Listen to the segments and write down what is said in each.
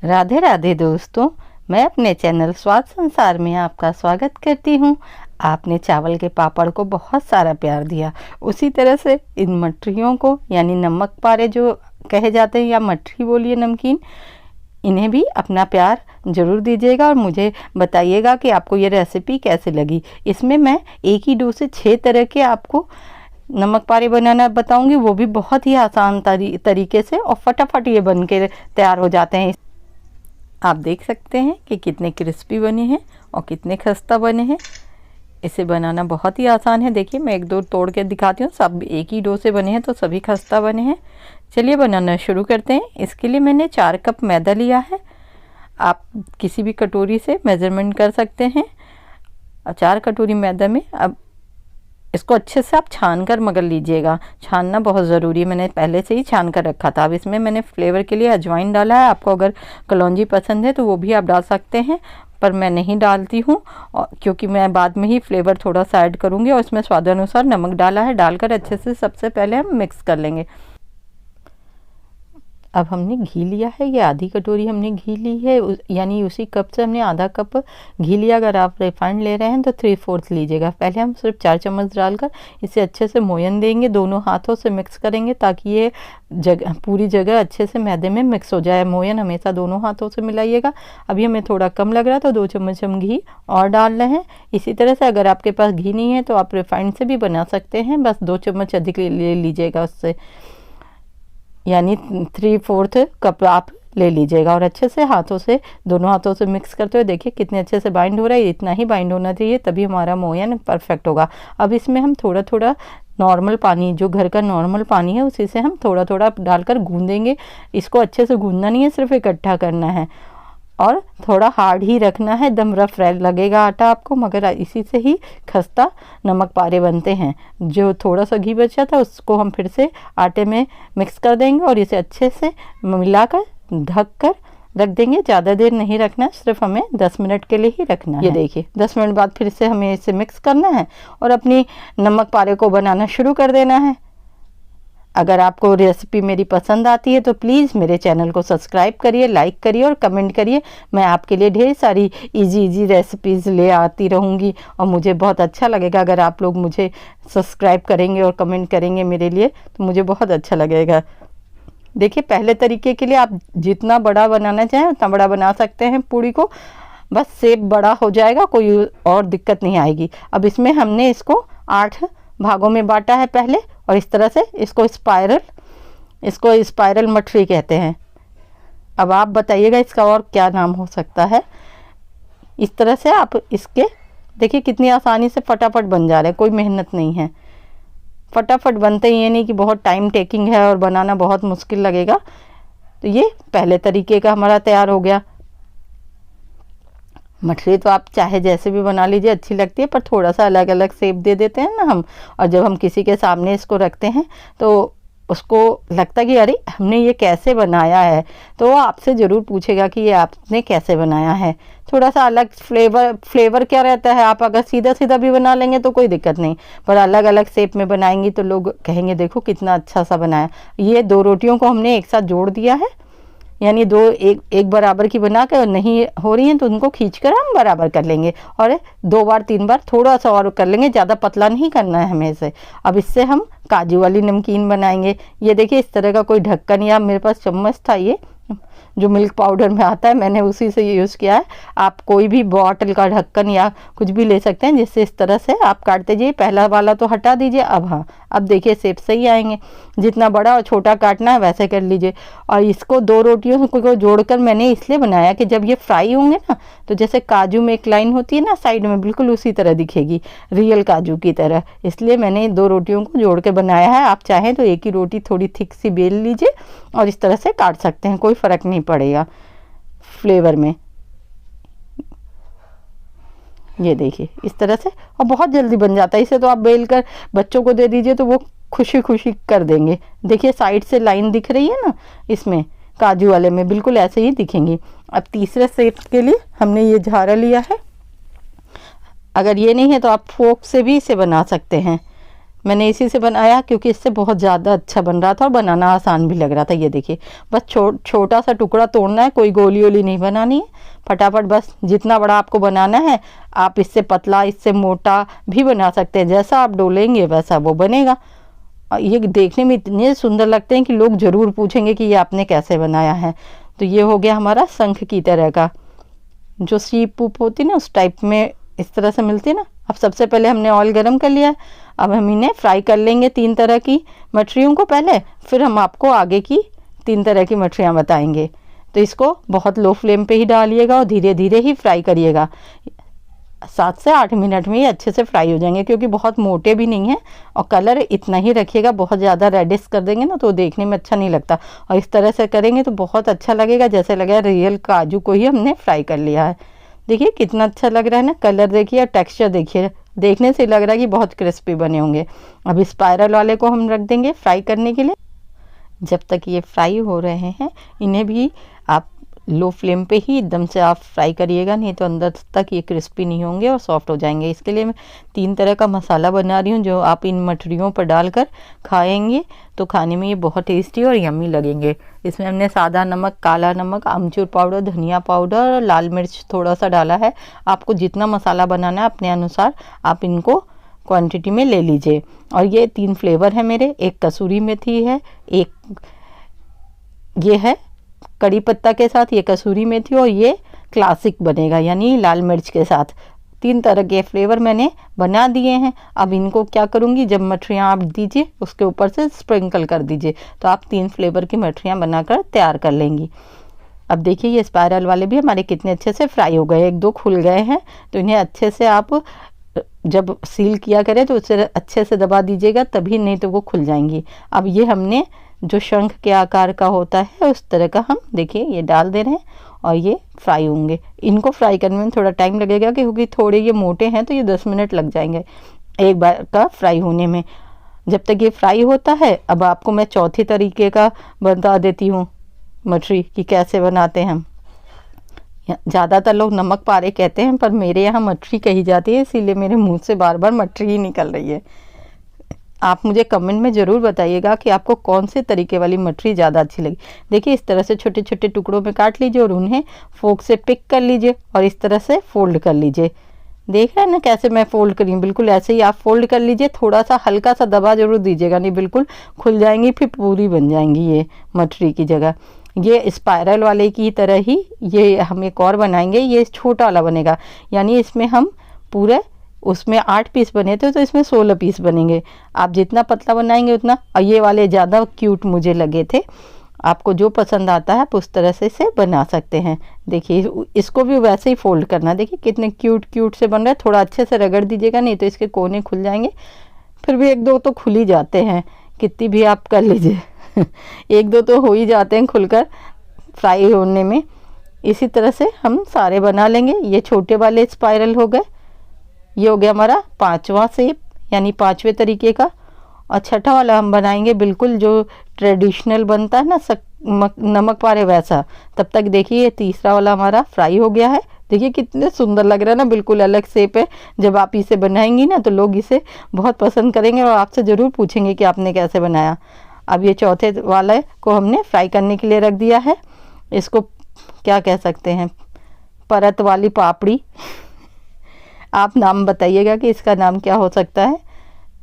राधे राधे दोस्तों, मैं अपने चैनल स्वाद संसार में आपका स्वागत करती हूँ। आपने चावल के पापड़ को बहुत सारा प्यार दिया, उसी तरह से इन मठरियों को यानी नमक पारे जो कहे जाते हैं या मठरी बोलिए नमकीन, इन्हें भी अपना प्यार ज़रूर दीजिएगा और मुझे बताइएगा कि आपको ये रेसिपी कैसे लगी। इसमें मैं एक ही डो से 6 तरह के आपको नमक पारे बनाना बताऊंगी, वो भी बहुत ही आसान तरीके से, और फटाफट ये बन के तैयार हो जाते हैं। आप देख सकते हैं कि कितने क्रिस्पी बने हैं और कितने खस्ता बने हैं। इसे बनाना बहुत ही आसान है। देखिए मैं एक दो तोड़ के दिखाती हूँ, सब एक ही डो से बने हैं तो सभी खस्ता बने हैं। चलिए बनाना शुरू करते हैं। इसके लिए मैंने 4 कप मैदा लिया है। आप किसी भी कटोरी से मेज़रमेंट कर सकते हैं। 4 कटोरी मैदा में अब इसको अच्छे से आप छान कर मगल लीजिएगा। छानना बहुत ज़रूरी है, मैंने पहले से ही छान कर रखा था। अब इसमें मैंने फ्लेवर के लिए अजवाइन डाला है। आपको अगर कलौंजी पसंद है तो वो भी आप डाल सकते हैं, पर मैं नहीं डालती हूँ क्योंकि मैं बाद में ही फ्लेवर थोड़ा सा ऐड करूँगी। और इसमें स्वादानुसार नमक डाला है। डालकर अच्छे से सबसे पहले हम मिक्स कर लेंगे। अब हमने घी लिया है, ये आधी कटोरी हमने घी ली है, यानी उसी कप से हमने आधा कप घी लिया। अगर आप रिफाइंड ले रहे हैं तो 3/4 लीजिएगा। पहले हम सिर्फ 4 चम्मच डालकर इसे अच्छे से मोयन देंगे, दोनों हाथों से मिक्स करेंगे ताकि ये पूरी जगह अच्छे से मैदे में मिक्स हो जाए। मोयन हमेशा दोनों हाथों से मिलाइएगा। अभी हमें थोड़ा कम लग रहा है तो 2 चम्मच हम घी और डाल रहे हैं। इसी तरह से अगर आपके पास घी नहीं है तो आप रिफाइंड से भी बना सकते हैं, बस 2 चम्मच अधिक ले लीजिएगा उससे, यानी 3/4 कप आप ले लीजिएगा। और अच्छे से दोनों हाथों से मिक्स करते हुए देखिए कितने अच्छे से बाइंड हो रहा है। इतना ही बाइंड होना चाहिए, तभी हमारा मोयन परफेक्ट होगा। अब इसमें हम थोड़ा थोड़ा नॉर्मल पानी, जो घर का नॉर्मल पानी है, उसी से हम थोड़ा थोड़ा डालकर गूंदेंगे। इसको अच्छे से गूंदना नहीं है, सिर्फ इकट्ठा करना है और थोड़ा हार्ड ही रखना है। एकदम रफ लगेगा आटा आपको, मगर इसी से ही खस्ता नमक पारे बनते हैं। जो थोड़ा सा घी बचा था उसको हम फिर से आटे में मिक्स कर देंगे और इसे अच्छे से मिलाकर ढक कर रख देंगे। ज़्यादा देर नहीं रखना, सिर्फ हमें 10 मिनट के लिए ही रखना है। ये देखिए 10 मिनट बाद फिर से हमें इसे मिक्स करना है और अपनी नमक पारे को बनाना शुरू कर देना है। अगर आपको रेसिपी मेरी पसंद आती है तो प्लीज़ मेरे चैनल को सब्सक्राइब करिए, लाइक करिए और कमेंट करिए। मैं आपके लिए ढेर सारी इजी रेसिपीज़ ले आती रहूँगी और मुझे बहुत अच्छा लगेगा अगर आप लोग मुझे सब्सक्राइब करेंगे और कमेंट करेंगे मेरे लिए, तो मुझे बहुत अच्छा लगेगा। देखिए पहले तरीके के लिए आप जितना बड़ा बनाना चाहें उतना बड़ा बना सकते हैं पूड़ी को, बस शेप बड़ा हो जाएगा, कोई और दिक्कत नहीं आएगी। अब इसमें हमने इसको 8 भागों में बांटा है पहले, और इस तरह से इसको स्पाइरल मठरी कहते हैं। अब आप बताइएगा इसका और क्या नाम हो सकता है। इस तरह से आप इसके देखिए कितनी आसानी से फटाफट बन जा रहे हैं, कोई मेहनत नहीं है, फटाफट बनते ही। ये नहीं कि बहुत टाइम टेकिंग है और बनाना बहुत मुश्किल लगेगा। तो ये पहले तरीके का हमारा तैयार हो गया। मठरी तो आप चाहे जैसे भी बना लीजिए, अच्छी लगती है, पर थोड़ा सा अलग अलग शेप दे देते हैं ना हम, और जब हम किसी के सामने इसको रखते हैं तो उसको लगता है कि अरे हमने ये कैसे बनाया है, तो वो आपसे ज़रूर पूछेगा कि ये आपने कैसे बनाया है। थोड़ा सा अलग फ्लेवर क्या रहता है। आप अगर सीधा सीधा भी बना लेंगे तो कोई दिक्कत नहीं, पर अलग अलग शेप में बनाएंगी तो लोग कहेंगे देखो कितना अच्छा सा बनाया। ये 2 रोटियों को हमने एक साथ जोड़ दिया है, यानी एक बराबर की बना कर नहीं हो रही हैं तो उनको खींचकर हम बराबर कर लेंगे और 2 बार 3 बार थोड़ा सा और कर लेंगे, ज़्यादा पतला नहीं करना है हमें इसे। अब इससे हम काजू वाली नमकीन बनाएंगे। ये देखिए इस तरह का कोई ढक्कन, या मेरे पास चम्मच था ये जो मिल्क पाउडर में आता है, मैंने उसी से यूज़ किया है। आप कोई भी बॉटल का ढक्कन या कुछ भी ले सकते हैं, जिससे इस तरह से आप काटते जाइए। पहला वाला तो हटा दीजिए। अब देखिए शेप सही आएंगे। जितना बड़ा और छोटा काटना है वैसे कर लीजिए। और इसको 2 रोटियों को जोड़कर मैंने इसलिए बनाया कि जब ये फ्राई होंगे ना, तो जैसे काजू में एक लाइन होती है ना साइड में, बिल्कुल उसी तरह दिखेगी, रियल काजू की तरह। इसलिए मैंने 2 रोटियों को जोड़ के बनाया है। आप चाहें तो एक ही रोटी थोड़ी थिक सी बेल लीजिए और इस तरह से काट सकते हैं, कोई फ़र्क नहीं पड़ेगा फ्लेवर में। ये देखिए इस तरह से, और बहुत जल्दी बन जाता है। इसे तो आप बेल कर बच्चों को दे दीजिए तो वो खुशी खुशी कर देंगे। देखिए साइड से लाइन दिख रही है ना, इसमें काजू वाले में बिल्कुल ऐसे ही दिखेंगी। अब तीसरे शेप के लिए हमने ये झारा लिया है। अगर ये नहीं है तो आप फोक से भी इसे बना सकते हैं। मैंने इसी से बनाया क्योंकि इससे बहुत ज़्यादा अच्छा बन रहा था और बनाना आसान भी लग रहा था। ये देखिए, बस छोटा सा टुकड़ा तोड़ना है, कोई गोली वोली नहीं बनानी है, फटाफट बस जितना बड़ा आपको बनाना है आप इससे पतला इससे मोटा भी बना सकते हैं, जैसा आप डोलेंगे वैसा वो बनेगा। ये देखने में इतने सुंदर लगते हैं कि लोग ज़रूर पूछेंगे कि ये आपने कैसे बनाया है। तो ये हो गया हमारा शंख की तरह का, जो सीप उप होती है ना उस टाइप में इस तरह से मिलती है ना। अब सबसे पहले हमने ऑयल गरम कर लिया है, अब हम इन्हें फ्राई कर लेंगे 3 तरह की मछलियों को पहले, फिर हम आपको आगे की 3 तरह की मछलियाँ बताएंगे। तो इसको बहुत लो फ्लेम पे ही डालिएगा और धीरे धीरे ही फ्राई करिएगा। 7 से 8 मिनट में ये अच्छे से फ्राई हो जाएंगे, क्योंकि बहुत मोटे भी नहीं है। और कलर इतना ही रखिएगा, बहुत ज़्यादा रेडिश कर देंगे ना तो देखने में अच्छा नहीं लगता, और इस तरह से करेंगे तो बहुत अच्छा लगेगा, जैसे लगेगा रियल काजू को ही हमने फ्राई कर लिया है। देखिए कितना अच्छा लग रहा है ना, कलर देखिए और टेक्सचर देखिए, देखने से लग रहा है कि बहुत क्रिस्पी बने होंगे। अब स्पाइरल वाले को हम रख देंगे फ्राई करने के लिए। जब तक ये फ्राई हो रहे हैं इन्हें भी आप लो फ्लेम पे ही एकदम से आप फ्राई करिएगा, नहीं तो अंदर तक ये क्रिस्पी नहीं होंगे और सॉफ्ट हो जाएंगे। इसके लिए मैं 3 तरह का मसाला बना रही हूँ, जो आप इन मछलियों पर डालकर खाएंगे तो खाने में ये बहुत टेस्टी और यम्मी लगेंगे। इसमें हमने सादा नमक, काला नमक, आमचूर पाउडर, धनिया पाउडर और लाल मिर्च थोड़ा सा डाला है। आपको जितना मसाला बनाना है अपने अनुसार आप इनको क्वांटिटी में ले लीजिए। और ये 3 फ्लेवर है मेरे, एक कसूरी मेथी है, एक ये है कड़ी पत्ता के साथ, ये कसूरी मेथी, और ये क्लासिक बनेगा यानी लाल मिर्च के साथ। 3 तरह के फ्लेवर मैंने बना दिए हैं। अब इनको क्या करूँगी, जब मठरियाँ आप दीजिए उसके ऊपर से स्प्रिंकल कर दीजिए, तो आप 3 फ्लेवर की मठरियाँ बनाकर तैयार कर लेंगी। अब देखिए ये स्पाइरल वाले भी हमारे कितने अच्छे से फ्राई हो गए, 1-2 खुल गए हैं। तो इन्हें अच्छे से आप जब सील किया करें तो उसे अच्छे से दबा दीजिएगा, तभी, नहीं तो वो खुल जाएंगी। अब ये हमने जो शंख के आकार का होता है उस तरह का हम देखिए ये डाल दे रहे हैं और ये फ्राई होंगे। इनको फ्राई करने में थोड़ा टाइम लगेगा क्योंकि थोड़े ये मोटे हैं, तो ये 10 मिनट लग जाएंगे एक बार का फ्राई होने में। जब तक ये फ्राई होता है अब आपको मैं चौथी तरीके का बता देती हूँ मछली कि कैसे बनाते हैं हम। ज़्यादातर लोग नमक पारे कहते हैं, पर मेरे यहाँ मछली कही जाती है, इसीलिए मेरे मुंह से बार बार मछली ही निकल रही है। आप मुझे कमेंट में ज़रूर बताइएगा कि आपको कौन से तरीके वाली मछली ज़्यादा अच्छी लगी। देखिए इस तरह से छोटे छोटे टुकड़ों में काट लीजिए और उन्हें फोक से पिक कर लीजिए और इस तरह से फोल्ड कर लीजिए। देख रहे हैं ना कैसे मैं फोल्ड करी हूँ, बिल्कुल ऐसे ही आप फोल्ड कर लीजिए। थोड़ा सा हल्का सा दबा जरूर दीजिएगा, नहीं बिल्कुल खुल जाएंगी, फिर पूरी बन जाएंगी ये मछली की जगह। ये स्पाइरल वाले की तरह ही ये हम एक और बनाएंगे, ये छोटा वाला बनेगा, यानी इसमें हम पूरे उसमें 8 पीस बने थे तो इसमें 16 पीस बनेंगे। आप जितना पतला बनाएंगे उतना, और ये वाले ज़्यादा क्यूट मुझे लगे थे। आपको जो पसंद आता है आप उस तरह से इसे बना सकते हैं। देखिए इसको भी वैसे ही फोल्ड करना, देखिए कितने क्यूट क्यूट से बन रहे हैं। थोड़ा अच्छे से रगड़ दीजिएगा, नहीं तो इसके कोने खुल जाएंगे। फिर भी 1-2 तो खुल ही जाते हैं, कितनी भी आप कर लीजिए 1-2 तो हो ही जाते हैं खुलकर फ्राई होने में। इसी तरह से हम सारे बना लेंगे। ये छोटे वाले स्पाइरल हो गए, ये हो गया हमारा 5वां शेप यानी 5वें तरीके का। और छठा वाला हम बनाएंगे बिल्कुल जो ट्रेडिशनल बनता है ना नमक पारे वैसा। तब तक देखिए ये तीसरा वाला हमारा फ्राई हो गया है। देखिए कितने सुंदर लग रहा है ना, बिल्कुल अलग शेप है। जब आप इसे बनाएंगी ना तो लोग इसे बहुत पसंद करेंगे और आपसे ज़रूर पूछेंगे कि आपने कैसे बनाया। अब ये चौथे वाले को हमने फ्राई करने के लिए रख दिया है। इसको क्या कह सकते हैं, परत वाली पापड़ी आप नाम बताइएगा कि इसका नाम क्या हो सकता है।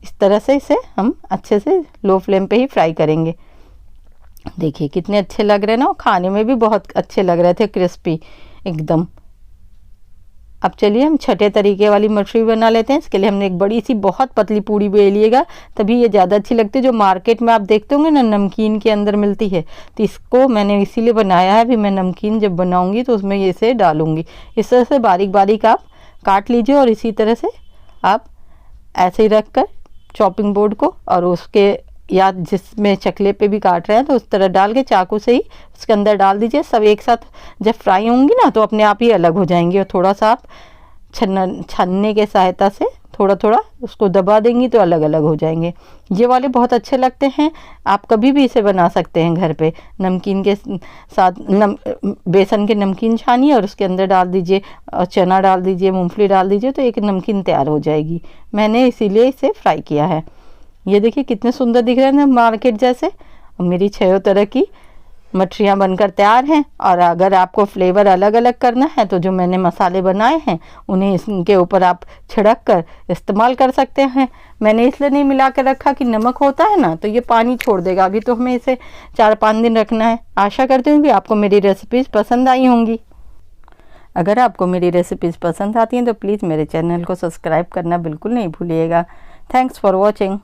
इस तरह से इसे हम अच्छे से लो फ्लेम पे ही फ्राई करेंगे। देखिए कितने अच्छे लग रहे हैं ना, और खाने में भी बहुत अच्छे लग रहे थे, क्रिस्पी एकदम। अब चलिए हम छठे तरीके वाली मछली बना लेते हैं। इसके लिए हमने एक बड़ी सी बहुत पतली पूड़ी बेलिएगा, तभी ये ज़्यादा अच्छी लगती है। जो मार्केट में आप देखते होंगे ना नमकीन के अंदर मिलती है, तो इसको मैंने इसीलिए बनाया है। अभी मैं नमकीन जब बनाऊंगी तो उसमें ये इसे डालूंगी। इस तरह से बारीक बारीक आप काट लीजिए और इसी तरह से आप ऐसे ही रख कर चॉपिंग बोर्ड को और उसके या जिसमें चकले पे भी काट रहे हैं तो उस तरह डाल के चाकू से ही उसके अंदर डाल दीजिए। सब एक साथ जब फ्राई होंगी ना तो अपने आप ही अलग हो जाएंगी, और थोड़ा सा आप छन्ने के सहायता से थोड़ा थोड़ा उसको दबा देंगी तो अलग अलग हो जाएंगे। ये वाले बहुत अच्छे लगते हैं, आप कभी भी इसे बना सकते हैं घर पे। नमकीन के साथ बेसन के नमकीन छानिए और उसके अंदर डाल दीजिए और चना डाल दीजिए, मूंगफली डाल दीजिए, तो एक नमकीन तैयार हो जाएगी। मैंने इसीलिए इसे फ्राई किया है। ये देखिए कितने सुंदर दिख रहे हैं ना, मार्केट जैसे। और मेरी 6 तरह की मठरियाँ बनकर तैयार हैं। और अगर आपको फ्लेवर अलग अलग करना है तो जो मैंने मसाले बनाए हैं उन्हें इनके ऊपर आप छिड़क कर इस्तेमाल कर सकते हैं। मैंने इसलिए नहीं मिला कर रखा कि नमक होता है ना तो ये पानी छोड़ देगा, अभी तो हमें इसे 4-5 दिन रखना है। आशा करती हूँ कि आपको मेरी रेसिपीज़ पसंद आई होंगी। अगर आपको मेरी रेसिपीज़ पसंद आती हैं तो प्लीज़ मेरे चैनल को सब्सक्राइब करना बिल्कुल नहीं भूलिएगा। Thanks for watching.